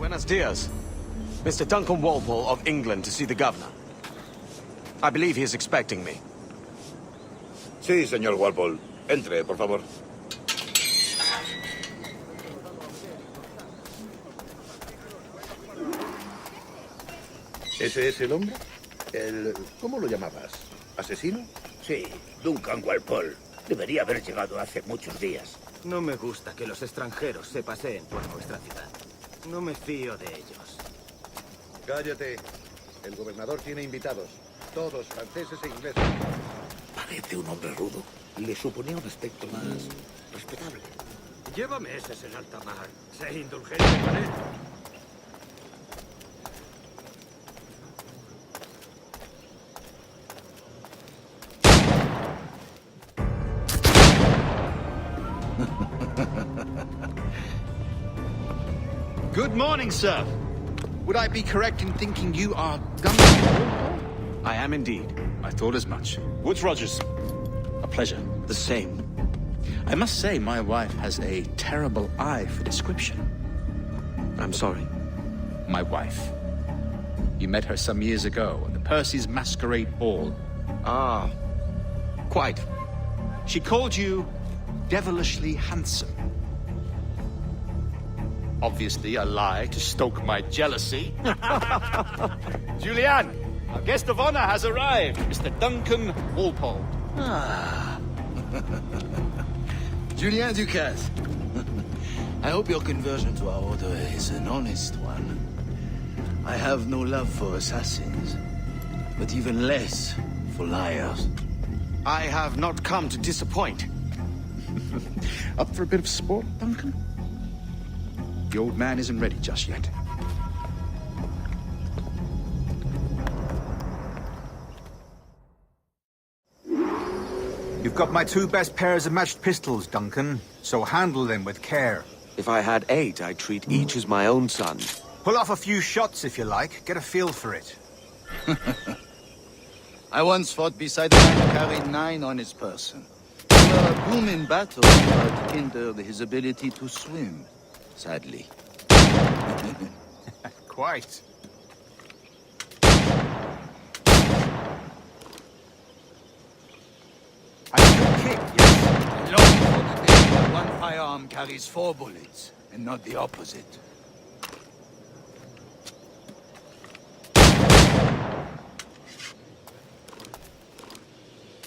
Buenos dias. Mr. Duncan Walpole of England to see the governor. I believe he is expecting me. Sí, señor Walpole. Entre, por favor. ¿Ese es el hombre? ¿Cómo lo llamabas? ¿Asesino? Sí, Duncan Walpole. Debería haber llegado hace muchos días. No me gusta que los extranjeros se paseen por nuestra ciudad. No me fío de ellos. Cállate. El gobernador tiene invitados. Todos franceses e ingleses. Parece un hombre rudo. Le suponía un aspecto más respetable. Llévame ese en alta mar. Sé indulgente con él. Good morning, sir. Would I be correct in thinking you are Duncan? I am indeed. I thought as much. Woods Rogers. A pleasure. The same. I must say, my wife has a terrible eye for description. I'm sorry. My wife. You met her some years ago at the Percy's Masquerade Ball. Ah, quite. She called you devilishly handsome. Obviously a lie to stoke my jealousy. Julianne, our guest of honor has arrived, Mr. Duncan Walpole. Ah. Julien Ducasse. I hope your conversion to our order is an honest one. I have no love for assassins, but even less for liars. I have not come to disappoint. Up for a bit of sport, Duncan? The old man isn't ready just yet. You've got my two best pairs of matched pistols, Duncan, so handle them with care. If I had 8, I'd treat each as my own son. Pull off a few shots if you like, get a feel for it. I once fought beside a man who carried 9 on his person. We were a boom in battle, but hindered his ability to swim, sadly. Quite. A good kick, yes. Long for the day where one firearm carries 4 bullets, and not the opposite.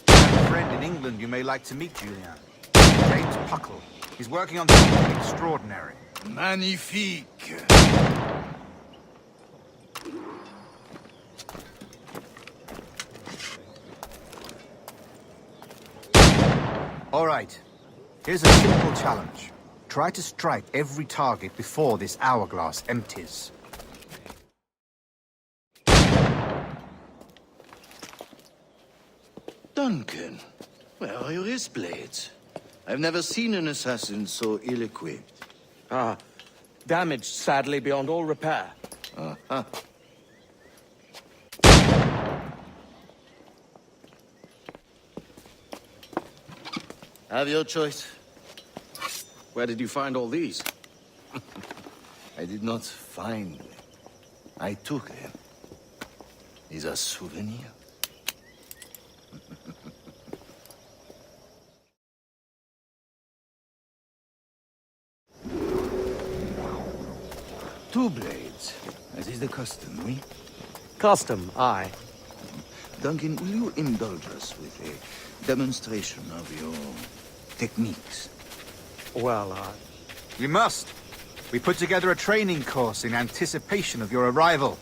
I have a friend in England you may like to meet, Julien. James Puckle. He's working on something extraordinary. Magnifique! All right. Here's a simple challenge. Try to strike every target before this hourglass empties. Duncan, where are your wrist blades? I've never seen an assassin so ill-equipped. Ah, damaged sadly beyond all repair. Uh-huh. Have your choice. Where did you find all these? I did not find them. I took them. These are souvenirs. Two blades, as is the custom, oui? Custom, aye. Duncan, will you indulge us with a demonstration of your techniques? Well, We must. We put together a training course in anticipation of your arrival.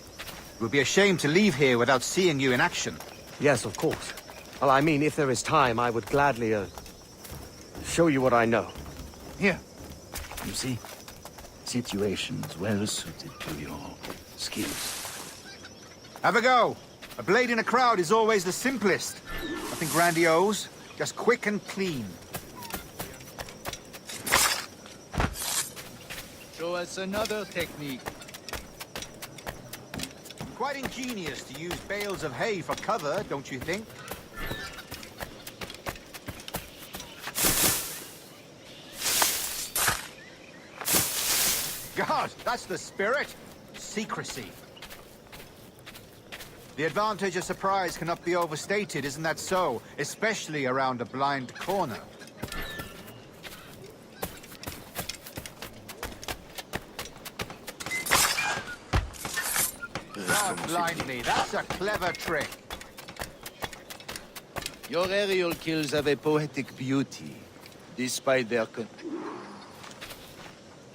It would be a shame to leave here without seeing you in action. yes, of course. Well, I mean, if there is time, I would gladly, show you what I know. Here. You see? Situations well suited to your skills. Have a go. A blade in a crowd is always the simplest. Nothing grandiose, just quick and clean. Show us another technique. Quite ingenious to use bales of hay for cover, don't you think? God, that's the spirit. secrecy. The advantage of surprise cannot be overstated, isn't that so? Especially around a blind corner. Not blindly, that's a clever trick. Your aerial kills have a poetic beauty, despite their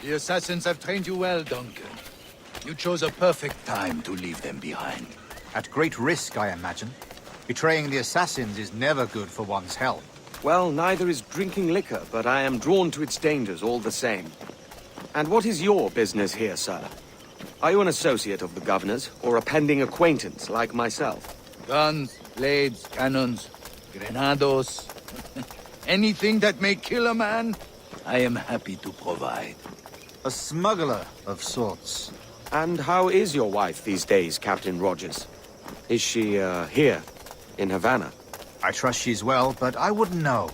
The assassins have trained you well, Duncan. You chose a perfect time to leave them behind. At great risk, I imagine. Betraying the assassins is never good for one's health. Well, neither is drinking liquor, but I am drawn to its dangers all the same. And what is your business here, sir? Are you an associate of the governor's, or a pending acquaintance like myself? Guns, blades, cannons, grenados. Anything that may kill a man, I am happy to provide. A smuggler of sorts. And how is your wife these days, Captain Rogers? Is she, here, in Havana? I trust she's well, but I wouldn't know.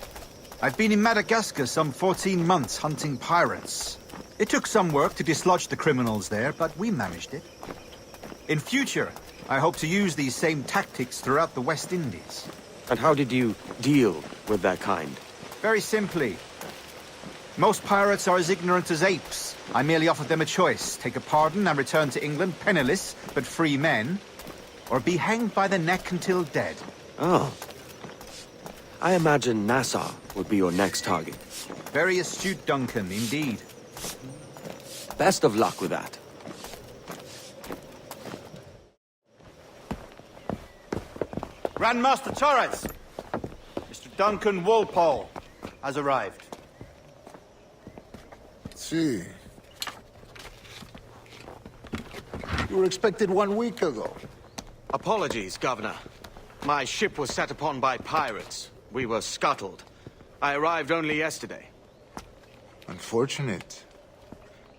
I've been in Madagascar some 14 months hunting pirates. It took some work to dislodge the criminals there, but we managed it. In future, I hope to use these same tactics throughout the West Indies. And how did you deal with that kind? Very simply. Most pirates are as ignorant as apes. I merely offered them a choice. Take a pardon and return to England penniless, but free men. Or be hanged by the neck until dead. Oh. I imagine Nassau would be your next target. Very astute, Duncan, indeed. Best of luck with that. Grand Master Torres! Mr. Duncan Walpole has arrived. See. You were expected 1 week ago. Apologies, Governor. My ship was set upon by pirates. We were scuttled. I arrived only yesterday. Unfortunate.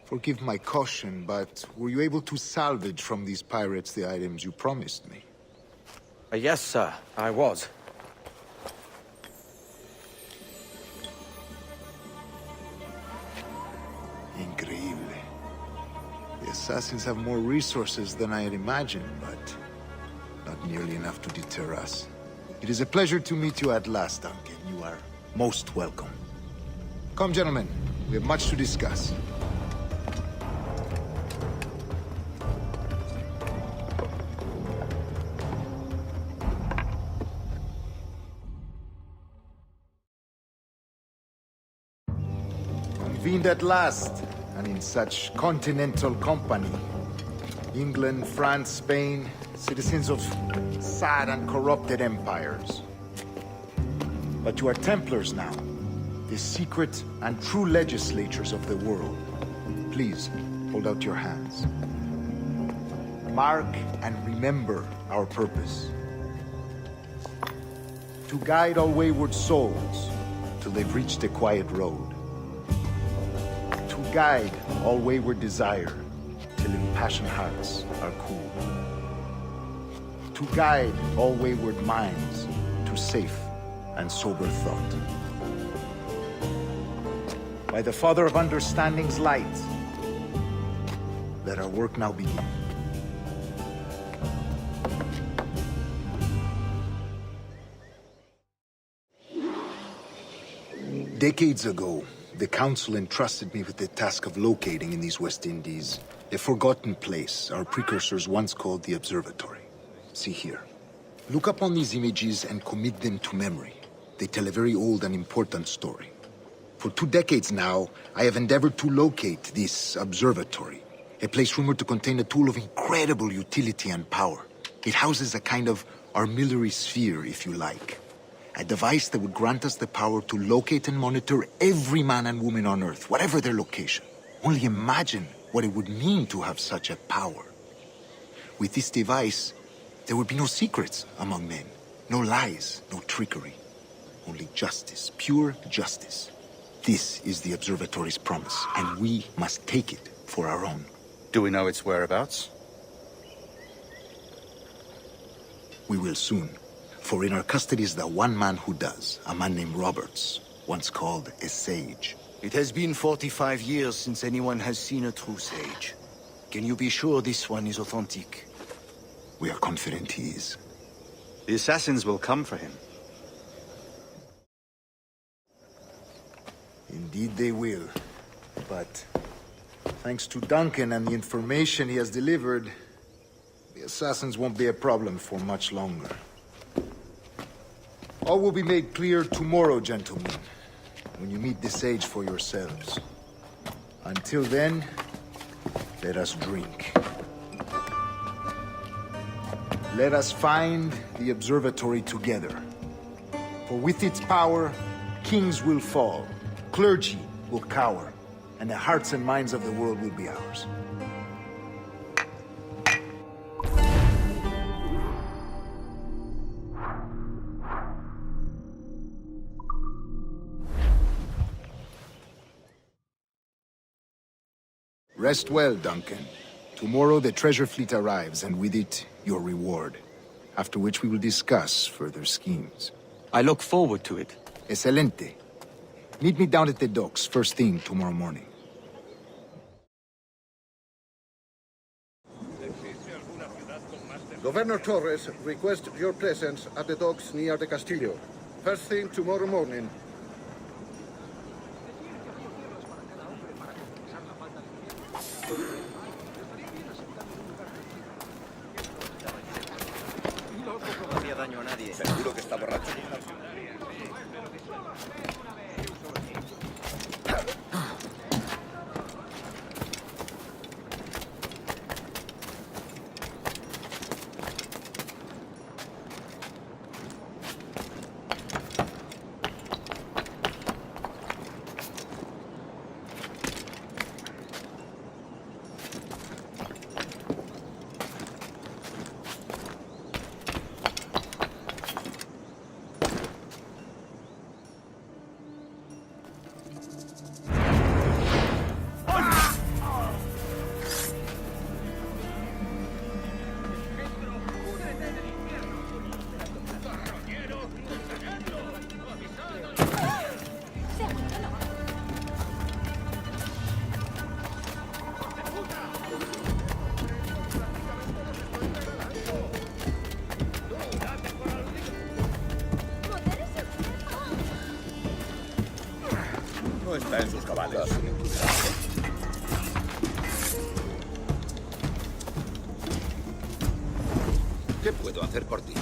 Forgive my caution, but were you able to salvage from these pirates the items you promised me? Yes, sir, I was. Increíble. The assassins have more resources than I had imagined, but not nearly enough to deter us. It is a pleasure to meet you at last, Duncan. You are most welcome. Come, gentlemen. We have much to discuss. Convened at last, and in such continental company. England, France, Spain, citizens of sad and corrupted empires. But you are Templars now, the secret and true legislators of the world. Please, hold out your hands. Mark and remember our purpose. To guide all wayward souls till they've reached a quiet road. To guide all wayward desire till impassioned hearts are cool. To guide all wayward minds to safe and sober thought. By the Father of Understanding's light, let our work now begin. Decades ago, the Council entrusted me with the task of locating in these West Indies a forgotten place our precursors once called the Observatory. See here. Look upon these images and commit them to memory. They tell a very old and important story. For 2 decades now, I have endeavored to locate this observatory, a place rumored to contain a tool of incredible utility and power. It houses a kind of armillary sphere, if you like. A device that would grant us the power to locate and monitor every man and woman on Earth, whatever their location. Only imagine what it would mean to have such a power. With this device, there would be no secrets among men, no lies, no trickery. Only justice, pure justice. This is the Observatory's promise, and we must take it for our own. Do we know its whereabouts? We will soon. For in our custody is the one man who does, a man named Roberts, once called a sage. It has been 45 years since anyone has seen a true sage. Can you be sure this one is authentic? We are confident he is. The assassins will come for him. Indeed they will. But thanks to Duncan and the information he has delivered, the assassins won't be a problem for much longer. All will be made clear tomorrow, gentlemen, when you meet the sage for yourselves. Until then, let us drink. Let us find the observatory together. For with its power, kings will fall, clergy will cower, and the hearts and minds of the world will be ours. Rest well, Duncan. Tomorrow the treasure fleet arrives, and with it, your reward. After which we will discuss further schemes. I look forward to it. Excelente. Meet me down at the docks first thing tomorrow morning. Governor Torres requests your presence at the docks near the Castillo. First thing tomorrow morning. No hacía daño a nadie. Seguro que está borracho. No está en sus cabales. ¿Qué puedo hacer por ti?